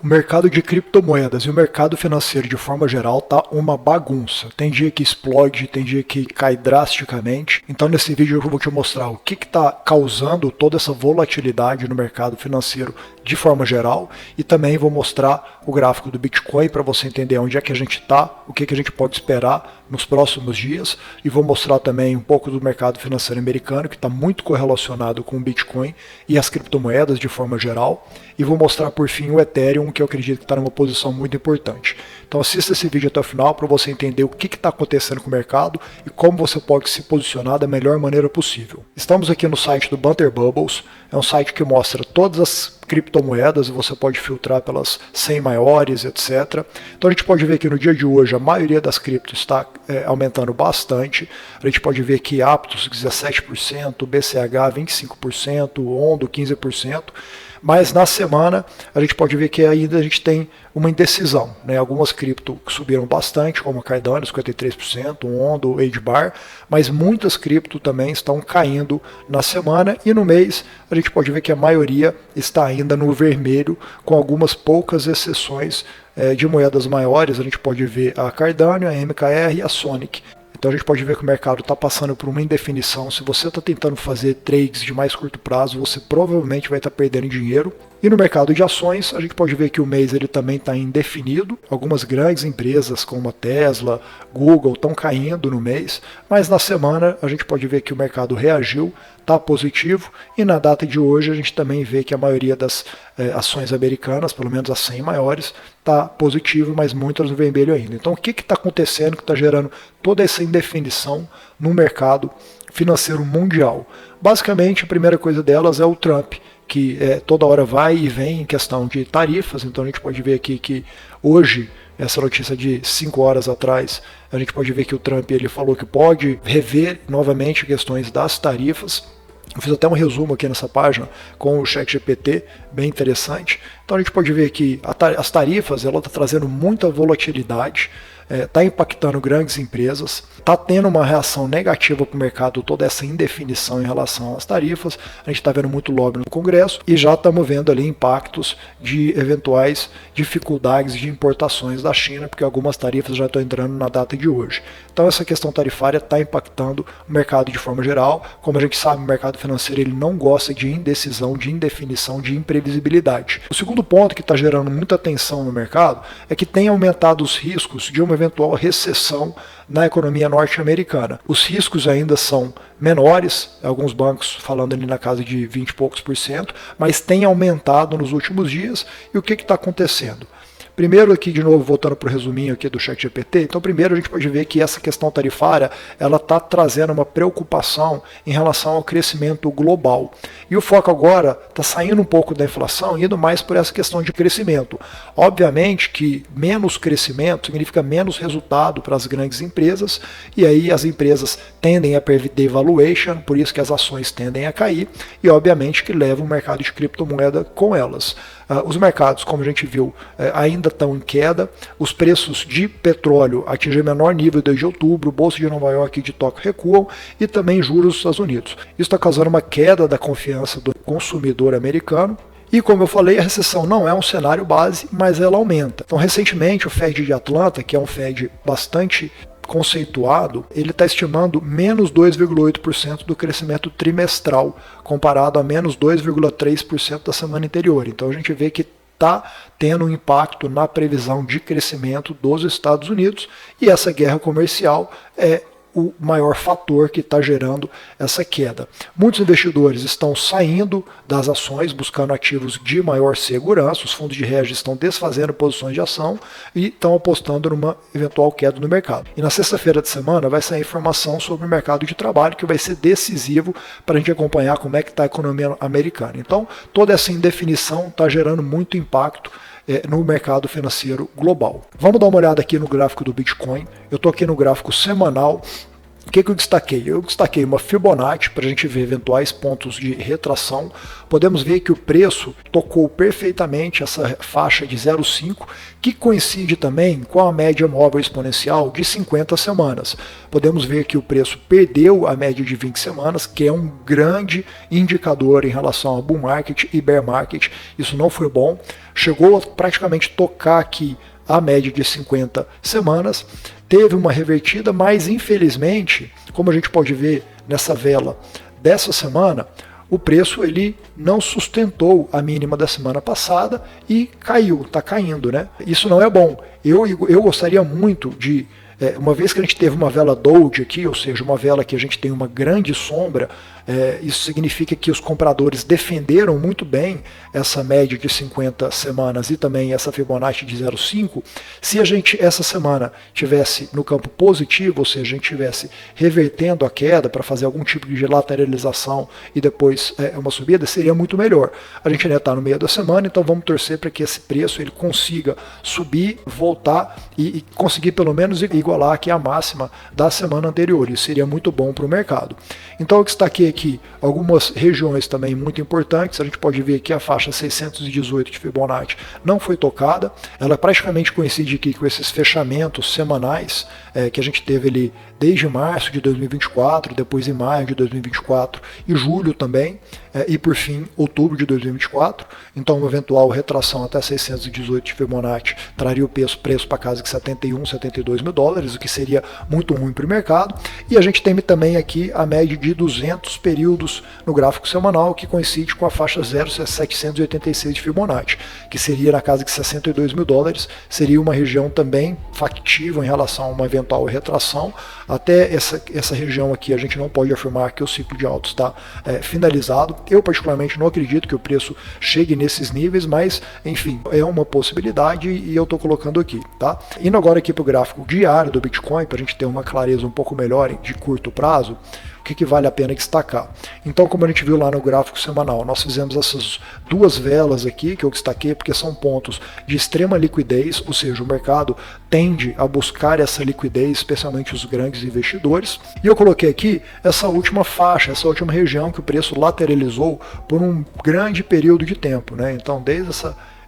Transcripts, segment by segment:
O mercado de criptomoedas e o mercado financeiro de forma geral tá uma bagunça. Tem dia que explode, tem dia que cai drasticamente. Então nesse vídeo eu vou te mostrar o que está causando toda essa volatilidade no mercado financeiro de forma geral e também vou mostrar o gráfico do Bitcoin para você entender onde é que a gente está, o que a gente pode esperar nos próximos dias e vou mostrar também um pouco do mercado financeiro americano que está muito correlacionado com o Bitcoin e as criptomoedas de forma geral e vou mostrar por fim o Ethereum, que eu acredito que está numa posição muito importante. Então assista esse vídeo até o final para você entender o que está acontecendo com o mercado e como você pode se posicionar da melhor maneira possível. Estamos aqui no site do Banter Bubbles, é um site que mostra todas as criptomoedas e você pode filtrar pelas 100 maiores, etc. Então a gente pode ver que no dia de hoje a maioria das criptos está aumentando bastante. A gente pode ver que Aptos 17%, BCH 25%, Ondo 15%. Mas na semana a gente pode ver que ainda a gente tem uma indecisão, né? Algumas cripto subiram bastante, como a Cardano 53%, o Ondo, o Agebar, mas muitas cripto também estão caindo na semana e no mês a gente pode ver que a maioria está ainda no vermelho, com algumas poucas exceções de moedas maiores. A gente pode ver a Cardano, a MKR e a Sonic. Então a gente pode ver que o mercado está passando por uma indefinição. Se você está tentando fazer trades de mais curto prazo, você provavelmente vai estar perdendo dinheiro. E no mercado de ações, a gente pode ver que o mês ele também está indefinido. Algumas grandes empresas como a Tesla, Google estão caindo no mês, mas na semana a gente pode ver que o mercado reagiu, está positivo, e na data de hoje a gente também vê que a maioria das ações americanas, pelo menos as 100 maiores, está positivo, mas muitas no vermelho ainda. Então o que está acontecendo que está gerando toda essa indefinição no mercado financeiro mundial? Basicamente, a primeira coisa delas é o Trump, que toda hora vai e vem em questão de tarifas. Então a gente pode ver aqui que hoje, essa notícia de 5 horas atrás, a gente pode ver que o Trump ele falou que pode rever novamente questões das tarifas. Eu fiz até um resumo aqui nessa página com o ChatGPT, bem interessante. Então a gente pode ver que as tarifas ela está trazendo muita volatilidade, está impactando grandes empresas, está tendo uma reação negativa para o mercado, toda essa indefinição em relação às tarifas. A gente está vendo muito lobby no Congresso e já estamos vendo ali impactos de eventuais dificuldades de importações da China, porque algumas tarifas já estão entrando na data de hoje. Então essa questão tarifária está impactando o mercado de forma geral. Como a gente sabe, o mercado financeiro ele não gosta de indecisão, de indefinição, de imprevisibilidade. O segundo ponto que está gerando muita tensão no mercado é que tem aumentado os riscos de uma eventual recessão na economia norte-americana. Os riscos ainda são menores, alguns bancos falando ali na casa de 20 e poucos %, mas tem aumentado nos últimos dias. E o que está acontecendo? Primeiro aqui, de novo, voltando para o resuminho aqui do ChatGPT, então primeiro a gente pode ver que essa questão tarifária, ela está trazendo uma preocupação em relação ao crescimento global. E o foco agora está saindo um pouco da inflação e indo mais por essa questão de crescimento. Obviamente que menos crescimento significa menos resultado para as grandes empresas, e aí as empresas tendem a perder valuation, por isso que as ações tendem a cair, e obviamente que leva o mercado de criptomoeda com elas. Os mercados, como a gente viu, ainda estão em queda. Os preços de petróleo atingem o menor nível desde outubro, Bolsa de Nova York e de Tóquio recuam e também juros dos Estados Unidos. Isso está causando uma queda da confiança do consumidor americano. E como eu falei, a recessão não é um cenário base, mas ela aumenta. Então, recentemente, o Fed de Atlanta, que é um Fed bastante conceituado, ele está estimando menos 2,8% do crescimento trimestral, comparado a menos 2,3% da semana anterior. Então a gente vê que está tendo um impacto na previsão de crescimento dos Estados Unidos, e essa guerra comercial é o maior fator que está gerando essa queda. Muitos investidores estão saindo das ações, buscando ativos de maior segurança. Os fundos de hedge estão desfazendo posições de ação e estão apostando numa eventual queda no mercado. E na sexta-feira de semana vai sair informação sobre o mercado de trabalho, que vai ser decisivo para a gente acompanhar como é que está a economia americana. Então, toda essa indefinição está gerando muito impacto no mercado financeiro global. Vamos dar uma olhada aqui no gráfico do Bitcoin. Eu estou aqui no gráfico semanal O que eu destaquei? Eu destaquei uma Fibonacci para a gente ver eventuais pontos de retração. Podemos ver que o preço tocou perfeitamente essa faixa de 0,5, que coincide também com a média móvel exponencial de 50 semanas. Podemos ver que o preço perdeu a média de 20 semanas, que é um grande indicador em relação a bull market e bear market. Isso não foi bom. Chegou a praticamente tocar aqui a média de 50 semanas, teve uma revertida, mas infelizmente, como a gente pode ver nessa vela dessa semana, o preço ele não sustentou a mínima da semana passada e caiu, está caindo, né? Isso não é bom. Eu gostaria muito de, uma vez que a gente teve uma vela Doji aqui, ou seja, uma vela que a gente tem uma grande sombra, isso significa que os compradores defenderam muito bem essa média de 50 semanas e também essa Fibonacci de 0,5. Se a gente essa semana tivesse no campo positivo, ou seja, a gente tivesse revertendo a queda para fazer algum tipo de lateralização e depois uma subida, seria muito melhor. A gente ainda está no meio da semana, então vamos torcer para que esse preço ele consiga subir, voltar e conseguir pelo menos igualar aqui a máxima da semana anterior. Isso seria muito bom para o mercado. Então eu destaquei aqui algumas regiões também muito importantes. A gente pode ver que a faixa 618 de Fibonacci não foi tocada. Ela praticamente coincide aqui com esses fechamentos semanais que a gente teve ali desde março de 2024, depois em maio de 2024 e julho também, e por fim outubro de 2024. Então uma eventual retração até 618 de Fibonacci traria o preço para casa de 71, 72 mil dólares, o que seria muito ruim para o mercado. E a gente tem também aqui a média de 200 períodos no gráfico semanal, que coincide com a faixa 0,786 de Fibonacci, que seria na casa de 62 mil dólares, seria uma região também factível em relação a uma eventual retração. Até essa região aqui a gente não pode afirmar que o ciclo de altos está finalizado. Eu particularmente não acredito que o preço chegue nesses níveis, mas enfim, é uma possibilidade e eu estou colocando aqui, tá? Indo agora aqui para o gráfico diário do Bitcoin, para a gente ter uma clareza um pouco melhor de curto prazo, o que vale a pena destacar. Então, como a gente viu lá no gráfico semanal, nós fizemos essas duas velas aqui que eu destaquei porque são pontos de extrema liquidez, ou seja, o mercado tende a buscar essa liquidez, especialmente os grandes investidores. E eu coloquei aqui essa última faixa, essa última região que o preço lateralizou por um grande período de tempo, né? Então, desde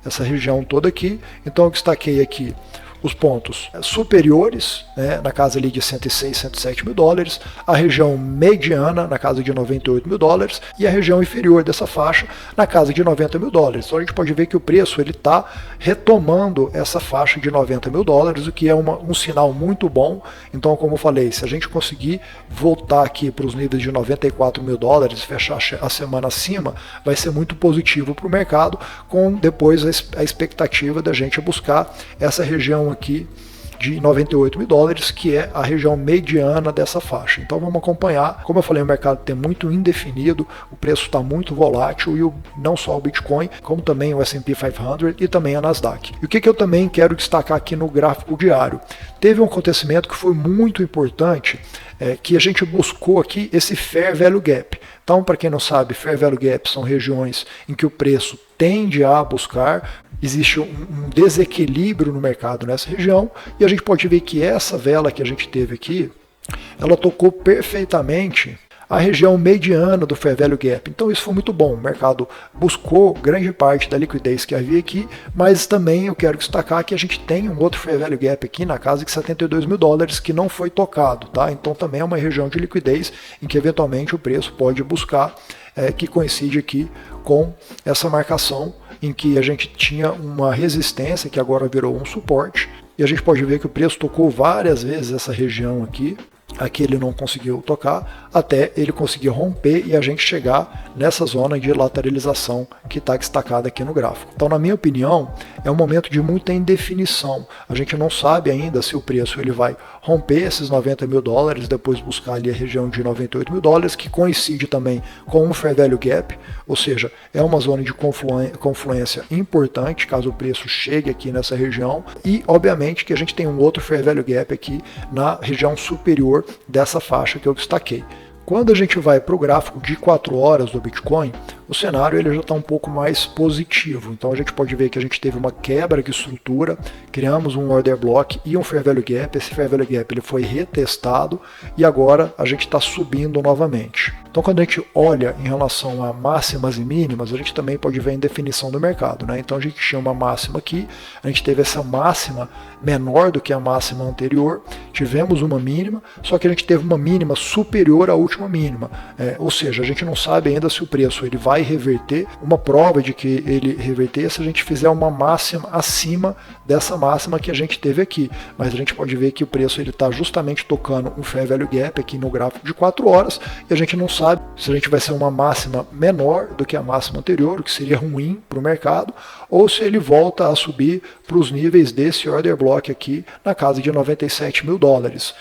essa região toda aqui, então eu destaquei aqui os pontos superiores, né, na casa ali de 106, 107 mil dólares, a região mediana na casa de 98 mil dólares e a região inferior dessa faixa na casa de 90 mil dólares. Então a gente pode ver que o preço ele está retomando essa faixa de 90 mil dólares, o que é um sinal muito bom. Então, como eu falei, se a gente conseguir voltar aqui para os níveis de 94 mil dólares, fechar a semana acima, vai ser muito positivo para o mercado, com depois a expectativa da gente buscar essa região aqui de 98 mil dólares, que é a região mediana dessa faixa. Então vamos acompanhar. Como eu falei, o mercado tem muito indefinido, o preço está muito volátil, e não só o Bitcoin, como também o S&P 500 e também a Nasdaq. E o que eu também quero destacar aqui no gráfico diário? Teve um acontecimento que foi muito importante, que a gente buscou aqui esse Fair Value Gap. Então, para quem não sabe, Fair Value Gap são regiões em que o preço tende a buscar, existe um desequilíbrio no mercado nessa região, e a gente pode ver que essa vela que a gente teve aqui, ela tocou perfeitamente a região mediana do Fair Value Gap. Então isso foi muito bom, o mercado buscou grande parte da liquidez que havia aqui, mas também eu quero destacar que a gente tem um outro Fair Value Gap aqui na casa de 72 mil dólares que não foi tocado, tá? Então também é uma região de liquidez em que eventualmente o preço pode buscar, que coincide aqui com essa marcação em que a gente tinha uma resistência que agora virou um suporte, e a gente pode ver que o preço tocou várias vezes essa região aqui. Aqui ele não conseguiu tocar, até ele conseguir romper e a gente chegar nessa zona de lateralização que está destacada aqui no gráfico. Então, na minha opinião, é um momento de muita indefinição. A gente não sabe ainda se o preço ele vai romper esses 90 mil dólares, depois buscar ali a região de 98 mil dólares, que coincide também com um Fair Value Gap, ou seja, é uma zona de confluência importante caso o preço chegue aqui nessa região, e obviamente que a gente tem um outro Fair Value Gap aqui na região superior dessa faixa que eu destaquei. Quando a gente vai para o gráfico de 4 horas do Bitcoin, o cenário ele já está um pouco mais positivo. Então a gente pode ver que a gente teve uma quebra de estrutura, criamos um order block e um fair value gap. Esse fair value gap ele foi retestado e agora a gente está subindo novamente. Então quando a gente olha em relação a máximas e mínimas, a gente também pode ver a indefinição do mercado, né? Então a gente tinha uma máxima aqui, a gente teve essa máxima menor do que a máxima anterior, tivemos uma mínima, só que a gente teve uma mínima superior à última mínima, ou seja, a gente não sabe ainda se o preço ele vai reverter. Uma prova de que ele reverter é se a gente fizer uma máxima acima dessa máxima que a gente teve aqui, mas a gente pode ver que o preço ele está justamente tocando um fair value gap aqui no gráfico de 4 horas e a gente não sabe se a gente vai ser uma máxima menor do que a máxima anterior, o que seria ruim para o mercado, ou se ele volta a subir para os níveis desse order block aqui na casa de 97 mil dólares.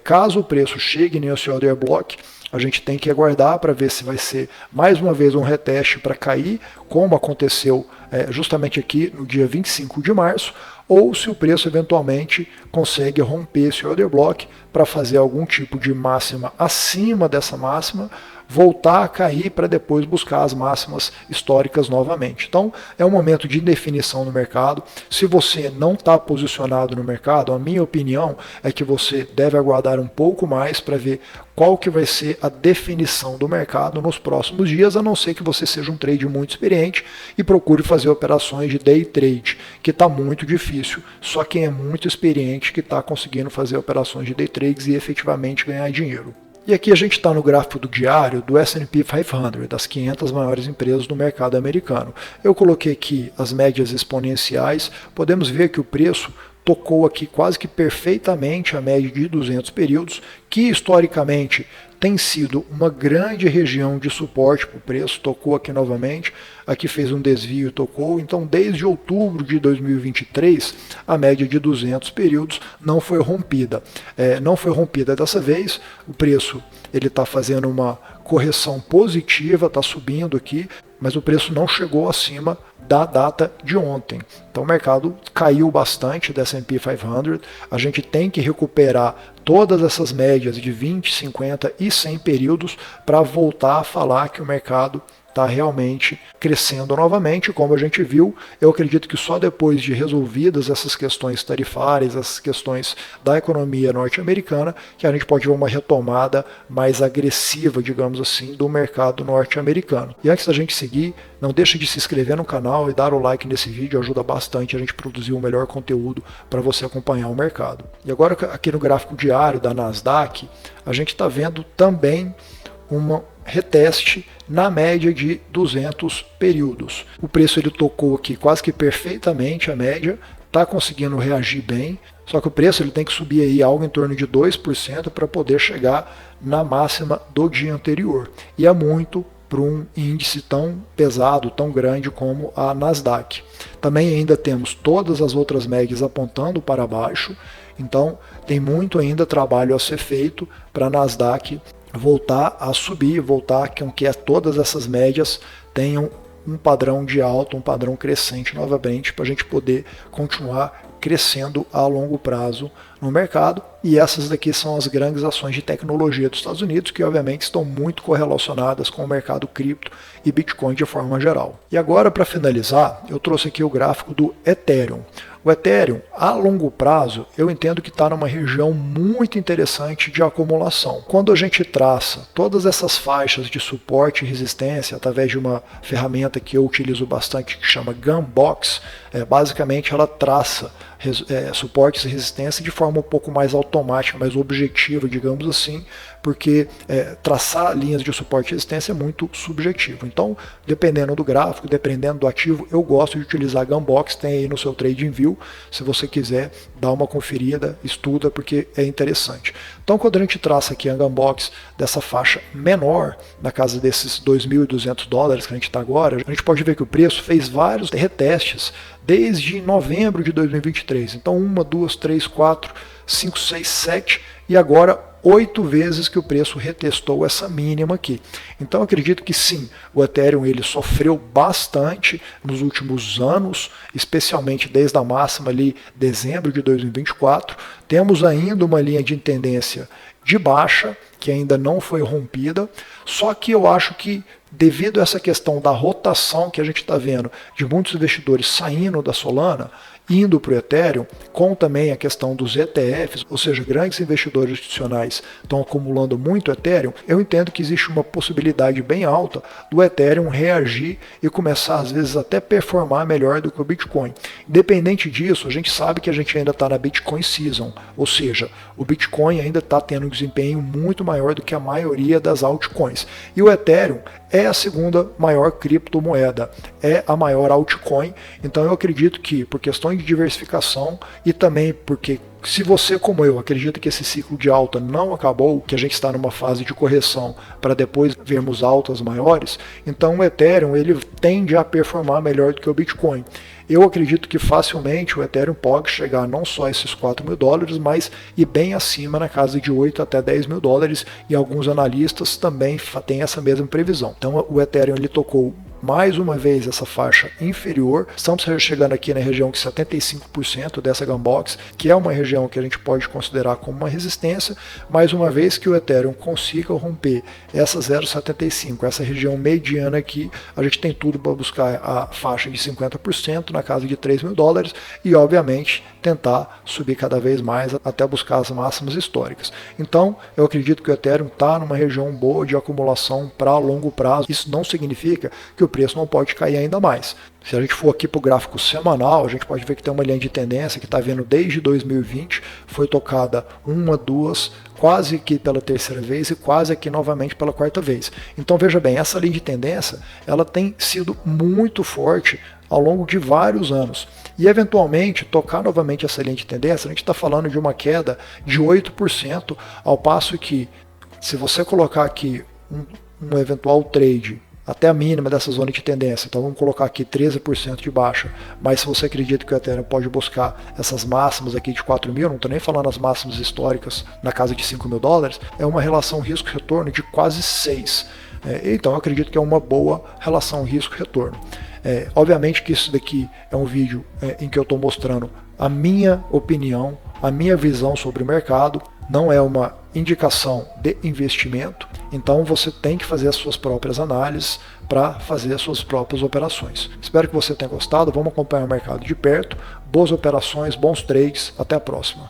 Caso o preço chegue nesse order block, a gente tem que aguardar para ver se vai ser mais uma vez um reteste para cair, como aconteceu justamente aqui no dia 25 de março, ou se o preço eventualmente consegue romper esse order block para fazer algum tipo de máxima acima dessa máxima, voltar a cair para depois buscar as máximas históricas novamente. Então é um momento de indefinição no mercado. Se você não está posicionado no mercado, a minha opinião é que você deve aguardar um pouco mais para ver qual que vai ser a definição do mercado nos próximos dias, a não ser que você seja um trader muito experiente e procure fazer operações de day trade, que está muito difícil. Só quem é muito experiente que está conseguindo fazer operações de day trades e efetivamente ganhar dinheiro. E aqui a gente está no gráfico do diário do S&P 500, das 500 maiores empresas do mercado americano. Eu coloquei aqui as médias exponenciais, podemos ver que o preço tocou aqui quase que perfeitamente a média de 200 períodos, que historicamente tem sido uma grande região de suporte para o preço, tocou aqui novamente, aqui fez um desvio e tocou, então desde outubro de 2023 a média de 200 períodos não foi rompida. Não foi rompida dessa vez, o preço ele está fazendo uma correção positiva, está subindo aqui, mas o preço não chegou acima da data de ontem. Então o mercado caiu bastante da S&P 500, a gente tem que recuperar todas essas médias de 20, 50 e 100 períodos para voltar a falar que o mercado está realmente crescendo novamente. Como a gente viu, eu acredito que só depois de resolvidas essas questões tarifárias, essas questões da economia norte-americana, que a gente pode ver uma retomada mais agressiva, digamos assim, do mercado norte-americano. E antes da gente seguir, não deixe de se inscrever no canal e dar o like nesse vídeo, ajuda bastante a gente produzir o melhor conteúdo para você acompanhar o mercado. E agora aqui no gráfico diário da Nasdaq, a gente está vendo também uma reteste na média de 200 períodos. O preço ele tocou aqui quase que perfeitamente a média, está conseguindo reagir bem, só que o preço ele tem que subir aí algo em torno de 2% para poder chegar na máxima do dia anterior. E é muito para um índice tão pesado, tão grande como a Nasdaq. Também ainda temos todas as outras médias apontando para baixo, então tem muito ainda trabalho a ser feito para a Nasdaq voltar a subir, voltar com que todas essas médias tenham um padrão de alta, um padrão crescente novamente, para a gente poder continuar crescendo a longo prazo no mercado. E essas daqui são as grandes ações de tecnologia dos Estados Unidos, que obviamente estão muito correlacionadas com o mercado cripto e Bitcoin de forma geral. E agora, para finalizar, eu trouxe aqui o gráfico do Ethereum. O Ethereum, a longo prazo, eu entendo que está numa região muito interessante de acumulação. Quando a gente traça todas essas faixas de suporte e resistência através de uma ferramenta que eu utilizo bastante, que chama Gunbox, basicamente ela traça suportes e resistência de forma um pouco mais automática, mais objetiva, digamos assim, porque traçar linhas de suporte e resistência é muito subjetivo. Então, dependendo do gráfico, dependendo do ativo, eu gosto de utilizar Gunbox, tem aí no seu TradingView, se você quiser dar uma conferida, estuda, porque é interessante. Então, quando a gente traça aqui a Gunbox dessa faixa menor, na casa desses 2.200 dólares que a gente está agora, a gente pode ver que o preço fez vários retestes desde novembro de 2023. Então, 1, 2, 3, 4, 5, 6, 7 e agora 8 vezes que o preço retestou essa mínima aqui. Então acredito que sim, o Ethereum ele sofreu bastante nos últimos anos, especialmente desde a máxima ali dezembro de 2024. Temos ainda uma linha de tendência de baixa, que ainda não foi rompida, só que eu acho que devido a essa questão da rotação que a gente está vendo de muitos investidores saindo da Solana, indo para o Ethereum, com também a questão dos ETFs, ou seja, grandes investidores institucionais estão acumulando muito Ethereum, eu entendo que existe uma possibilidade bem alta do Ethereum reagir e começar às vezes até performar melhor do que o Bitcoin. Independente disso, a gente sabe que a gente ainda está na Bitcoin Season, ou seja, o Bitcoin ainda está tendo um desempenho muito maior do que a maioria das altcoins. E o Ethereum é a segunda maior criptomoeda, é a maior altcoin, então eu acredito que por questões de diversificação e também porque se você, como eu, acredita que esse ciclo de alta não acabou, que a gente está numa fase de correção para depois vermos altas maiores, então o Ethereum ele tende a performar melhor do que o Bitcoin. Eu acredito que facilmente o Ethereum pode chegar não só a esses 4 mil dólares, mas ir bem acima na casa de 8 até 10 mil dólares, e alguns analistas também têm essa mesma previsão. Então o Ethereum ele tocou mais uma vez essa faixa inferior, estamos chegando aqui na região de 75% dessa Gunbox, que é uma região que a gente pode considerar como uma resistência, mais uma vez que o Ethereum consiga romper essa 0,75, essa região mediana aqui, a gente tem tudo para buscar a faixa de 50% na casa de 3 mil dólares e obviamente tentar subir cada vez mais até buscar as máximas históricas. Então eu acredito que o Ethereum está numa região boa de acumulação para longo prazo. Isso não significa que o preço não pode cair ainda mais. Se a gente for aqui para o gráfico semanal, a gente pode ver que tem uma linha de tendência que está vindo desde 2020, foi tocada uma, duas, quase que pela terceira vez e quase aqui novamente pela quarta vez. Então veja bem, essa linha de tendência ela tem sido muito forte ao longo de vários anos. E eventualmente tocar novamente essa linha de tendência, a gente está falando de uma queda de 8%, ao passo que se você colocar aqui um eventual trade até a mínima dessa zona de tendência, então vamos colocar aqui 13% de baixa, mas se você acredita que o Ethereum pode buscar essas máximas aqui de 4 mil, não estou nem falando as máximas históricas na casa de 5 mil dólares, é uma relação risco-retorno de quase 6. Então eu acredito que é uma boa relação risco-retorno. Obviamente que isso daqui é um vídeo em que eu estou mostrando a minha opinião, a minha visão sobre o mercado, não é uma indicação de investimento, então você tem que fazer as suas próprias análises para fazer as suas próprias operações. Espero que você tenha gostado, vamos acompanhar o mercado de perto, boas operações, bons trades, até a próxima.